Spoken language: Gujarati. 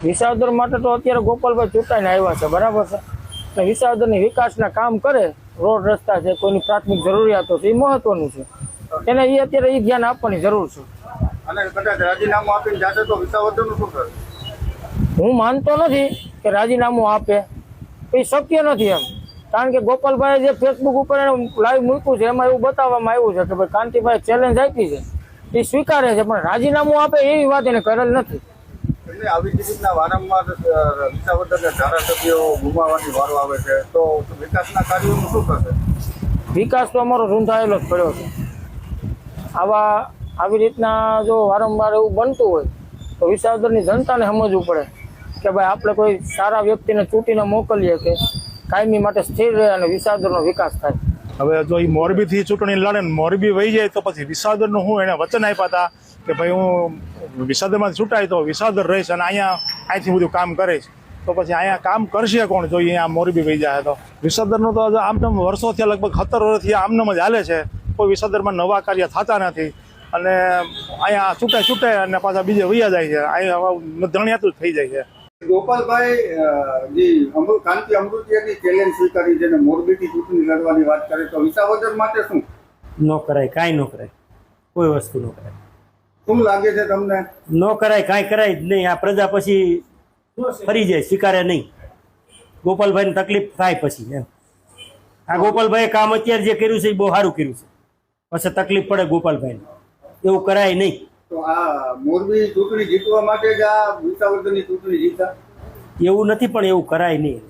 વિસાવદર માટે તો અત્યારે ગોપાલભાઈ ચૂંટાઈને આવ્યા છે, બરાબર છે. એટલે વિસાવદરની વિકાસના કામ કરે, રોડ રસ્તા છે, કોઈની પ્રાથમિક જરૂરિયાતો છે, એ મહત્વનું છે. એને એ અત્યારે એ ધ્યાન આપવાની જરૂર છે. અને કદાચ રાજીનામું આપીને જાતે તો વિસાવદરનું શું કરે? હું માનતો નથી કે રાજીનામું આપે, એ શક્ય નથી એમ. કારણ કે ગોપાલભાઈ જે ફેસબુક ઉપર લાઈવ મૂક્યું છે એમાં એવું બતાવવામાં આવ્યું છે કે ભાઈ કાંતિભાઈ ચેલેન્જ આપી છે, એ સ્વીકારે છે, પણ રાજીનામું આપે એવી વાત એને કરેલ નથી. એટલે આવી જ રીતના વારંવાર વિસાવદરના ધારાસભ્યો ગુમાવવાની વારો આવે છે, તો વિકાસના કાર્યોનું શું થશે? વિકાસ તો અમારો રૂંધાયેલો જ પડ્યો છે. આવી રીતના જો વારંવાર એવું બનતું હોય તો વિસાવદરની જનતાને સમજવું પડે કે ભાઈ આપણે કોઈ સારા વ્યક્તિને ચૂંટીને મોકલીએ કે કાયમી માટે સ્થિર રહે અને વિસાવદરનો વિકાસ થાય. હવે જો એ મોરબીથી ચૂંટણી લડે ને મોરબી વહી જાય તો પછી વિસાવદરનું હું એને વચન આપ્યા હતા કે ભાઈ હું વિસાવદરમાં ચૂંટાય તો વિસાવદર રહીશ અને અહીંથી બધું કામ કરીશ, તો પછી અહીંયા કામ કરશે કોણ જો અહીંયા મોરબી વહી જાય? તો વિસાવદરનું તો આમનામ વર્ષોથી લગભગ 17 વર્ષથી આમનામ જ હાલે છે, કોઈ વિસાવદરમાં નવા કાર્ય થતા નથી અને અહીંયા છૂટાય અને પાછા બીજે વૈયા જાય છે, અહીંયા ધણિયાતું જ થઈ જાય છે. ગોપાલભાઈ કાંતિ અમૃતિયાની ચેલેન્જ સ્વીકારી છે અને મોરબીથી ચૂંટણી લડવાની વાત કરે તો વિસાવદર માટે શું ન કરાય? કાંઈ ન કરાય, કોઈ વસ્તુ ન કરાય. શું લાગે છે તમને? ન કરાય, કાંઈ કરાય જ નહીં. આ પ્રજા પછી ફરી જાય, સ્વીકારે નહીં. ગોપાલભાઈને તકલીફ થાય પછી એમ. આ ગોપાલભાઈએ કામ અત્યારે જે કર્યું છે એ બહુ સારું કર્યું છે, પછી તકલીફ પડે ગોપાલભાઈને. એવું કરાય નહીં. તો આ મોરબી ચૂંટણી જીતવા માટે જ આ વિસાવદરની ચૂંટણી જીતા એવું નથી, પણ એવું કરાય નહીં.